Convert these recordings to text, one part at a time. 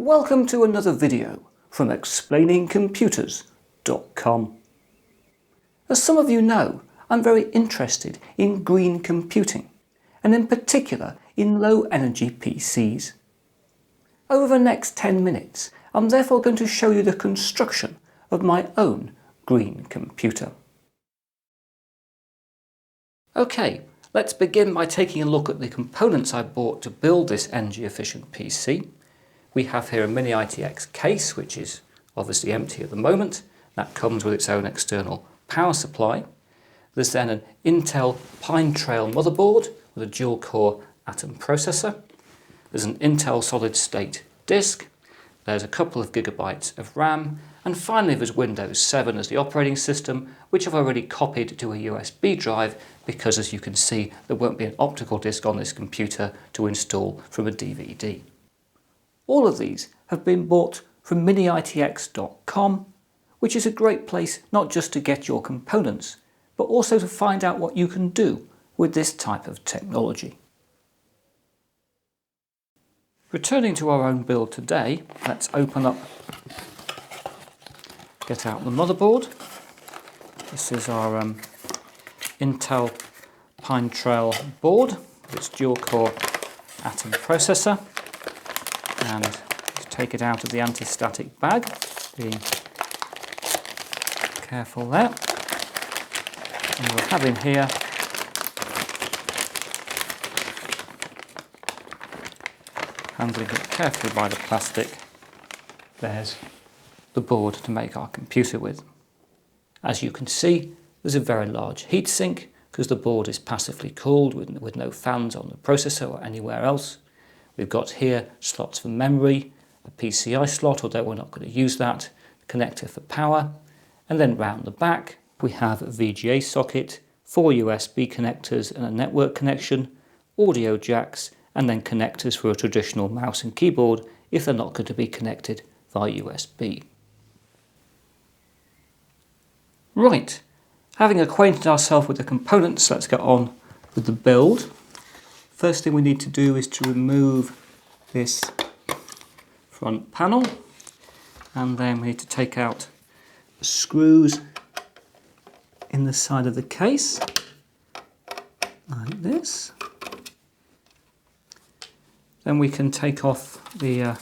Welcome to another video from explainingcomputers.com. As some of you know, I'm very interested in green computing, and in particular in low energy PCs. Over the next 10 minutes, I'm therefore going to show you the construction of my own green computer. Okay, let's begin by taking a look at the components I bought to build this energy efficient PC. We have here a Mini-ITX case, which is obviously empty at the moment. That comes with its own external power supply. There's then an Intel Pine Trail motherboard with a dual-core Atom processor. There's an Intel solid-state disk. There's a couple of gigabytes of RAM. And finally there's Windows 7 as the operating system, which I've already copied to a USB drive because, as you can see, there won't be an optical disc on this computer to install from a DVD. All of these have been bought from Mini-ITX.com, which is a great place not just to get your components, but also to find out what you can do with this type of technology. Returning to our own build today, let's get out the motherboard. This is our Intel Pine Trail board with its dual-core Atom processor. And take it out of the anti-static bag, being careful there. And we'll have in here handling it carefully by the plastic. There's the board to make our computer with. As you can see, there's a very large heatsink because the board is passively cooled with no fans on the processor or anywhere else. We've got here slots for memory, a PCI slot, although we're not going to use that, a connector for power, and then round the back we have a VGA socket, 4 USB connectors and a network connection, audio jacks, and then connectors for a traditional mouse and keyboard if they're not going to be connected via USB. Right, having acquainted ourselves with the components, let's get on with the build. First thing we need to do is to remove this front panel, and then we need to take out the screws in the side of the case, like this. Then we can take off the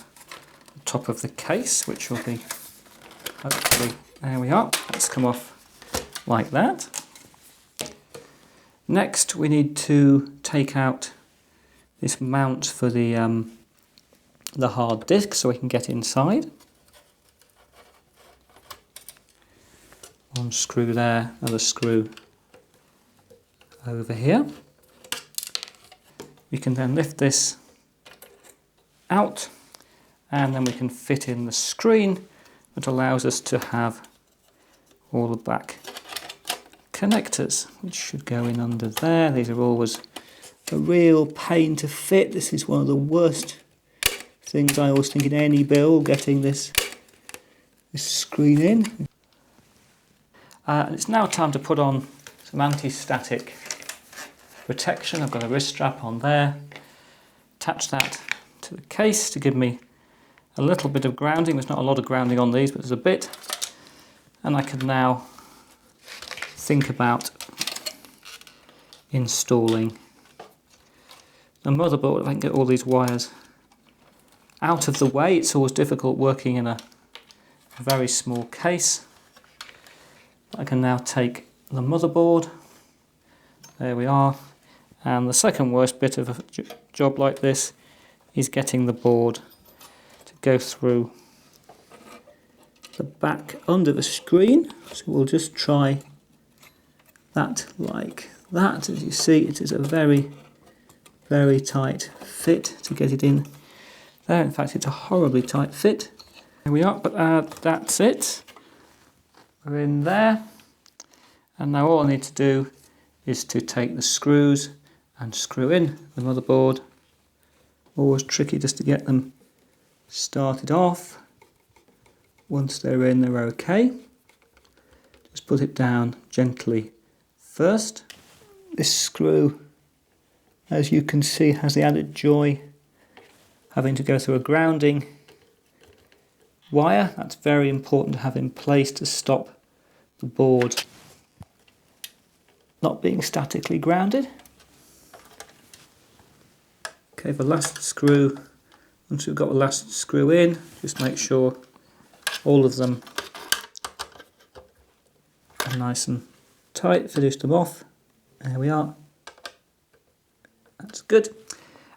top of the case, which will be hopefully, there we are, that's come off like that. Next we need to take out this mount for the hard disk so we can get inside. One screw there, another screw over here. We can then lift this out and then we can fit in the screen that allows us to have all the back connectors, which should go in under there. These are always a real pain to fit. This is one of the worst things I always think in any build, getting this screen in. And it's now time to put on some anti-static protection. I've got a wrist strap on there. Attach that to the case to give me a little bit of grounding. There's not a lot of grounding on these, but there's a bit. And I can now think about installing the motherboard. If I can get all these wires out of the way. It's always difficult working in a very small case. I can now take the motherboard. There we are. And the second worst bit of a job like this is getting the board to go through the back under the screen. So we'll just try that like that. As you see, it is a very tight fit to get it in there. In fact, it's a horribly tight fit. There we are, but that's it. We're in there. And now all I need to do is to take the screws and screw in the motherboard. Always tricky just to get them started off. Once they're in, they're okay. Just put it down gently first. This screw, as you can see, has the added joy having to go through a grounding wire. That's very important to have in place to stop the board not being statically grounded. Okay, the last screw, once we've got the last screw in, just make sure all of them are nice and tight, finish them off. There we are. That's good.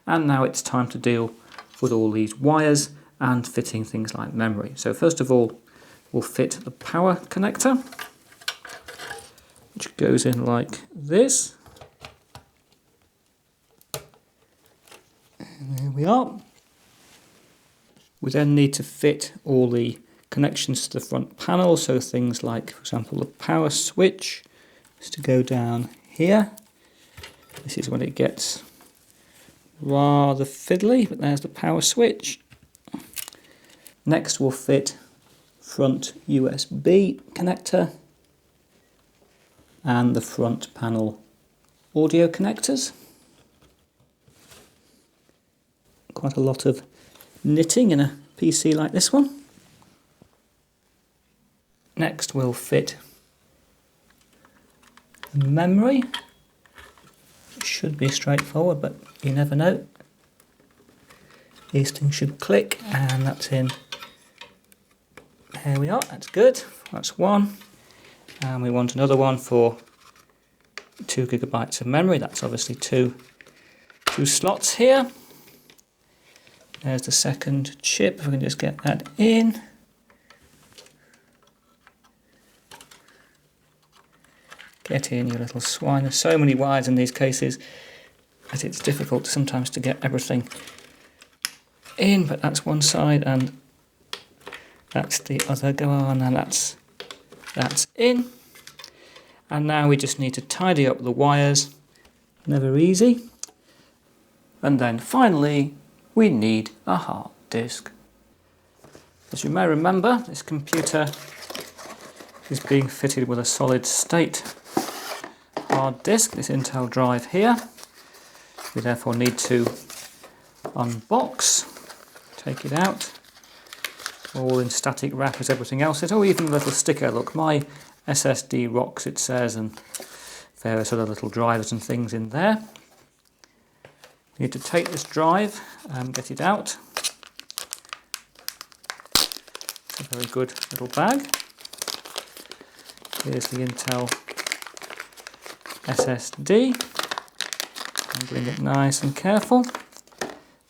And now it's time to deal with all these wires and fitting things like memory. So first of all, we'll fit the power connector, which goes in like this. And there we are. We then need to fit all the connections to the front panel, so things like, for example, the power switch is to go down here. This is when it gets rather fiddly, but there's the power switch. Next we'll fit front USB connector and the front panel audio connectors. Quite a lot of knitting in a PC like this one. Next we'll fit the memory. It should be straightforward, but you never know. These things should click, and that's in. There we are, that's good. That's one. And we want another one for 2 GB of memory. That's obviously two slots here. There's the second chip. If we can just get that in. Get in, you little swine. There's so many wires in these cases that it's difficult sometimes to get everything in, but that's one side and that's the other. Go on, and that's in. And now we just need to tidy up the wires. Never easy. And then finally we need a hard disk. As you may remember, this computer is being fitted with a solid state hard disk, this Intel drive here. We therefore need to unbox, take it out, all in static wrap as everything else is. Oh, even a little sticker, look, my SSD rocks it says, and various other little drivers and things in there. Need to take this drive and get it out. It's a very good little bag. Here's the Intel SSD. And bring it nice and careful.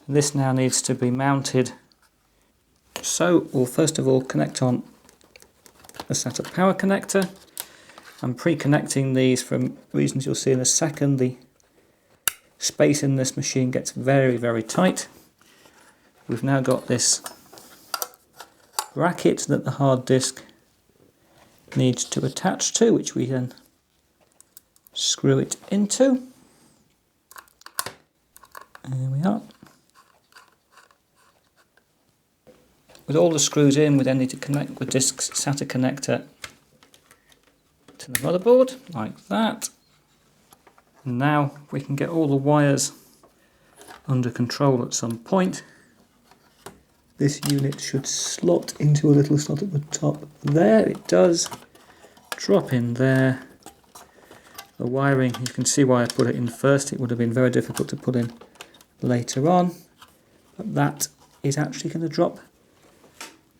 And this now needs to be mounted. So we'll first of all connect on a SATA power connector. I'm pre-connecting these for reasons you'll see in a second. The space in this machine gets very, very tight. We've now got this bracket that the hard disk needs to attach to, which we then screw it into. There we are. With all the screws in, we then need to connect the disk's SATA connector to the motherboard, like that. And now we can get all the wires under control at some point. This unit should slot into a little slot at the top there. It does. Drop in there. The wiring, you can see why I put it in first. It would have been very difficult to put in later on. But that is actually going to drop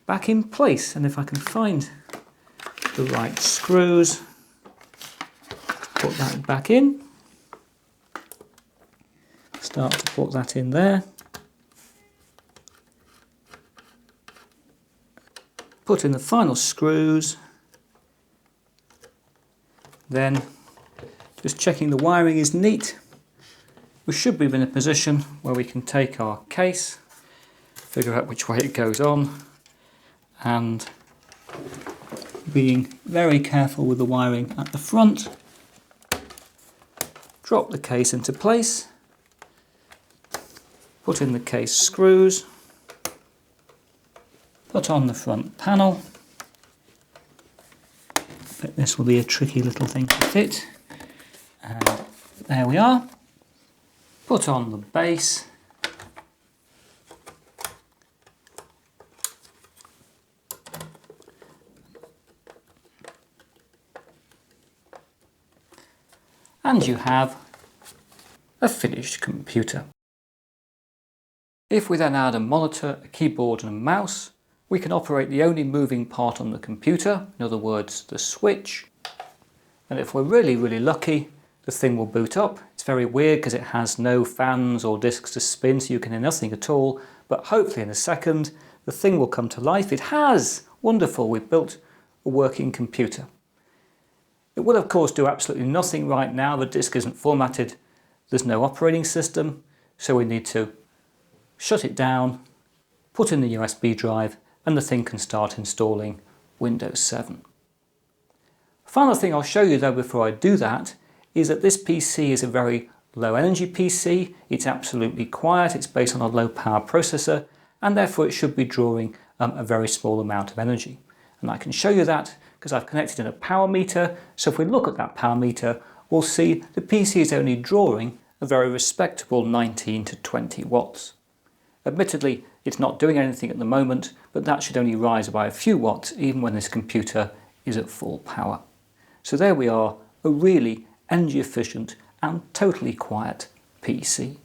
back in place. And if I can find the right screws, put that back in. Start to put that in there. Put in the final screws. Then just checking the wiring is neat. We should be in a position where we can take our case, figure out which way it goes on, and being very careful with the wiring at the front, drop the case into place. Put in the case screws, put on the front panel. But this will be a tricky little thing to fit. And there we are. Put on the base. and you have a finished computer. If we then add a monitor, a keyboard and a mouse, we can operate the only moving part on the computer, in other words the switch, and if we're really lucky, the thing will boot up. It's very weird because it has no fans or disks to spin, so you can hear nothing at all, but hopefully in a second the thing will come to life. It has! Wonderful, we've built a working computer. It will of course do absolutely nothing right now. The disk isn't formatted, there's no operating system, so we need to shut it down, put in the USB drive, and the thing can start installing Windows 7. Final thing I'll show you though before I do that is that this PC is a very low energy PC. It's absolutely quiet, it's based on a low power processor, and therefore it should be drawing a very small amount of energy. And I can show you that because I've connected in a power meter. So if we look at that power meter, we'll see the PC is only drawing a very respectable 19 to 20 watts. Admittedly, it's not doing anything at the moment, but that should only rise by a few watts even when this computer is at full power. So there we are, a really energy efficient and totally quiet PC.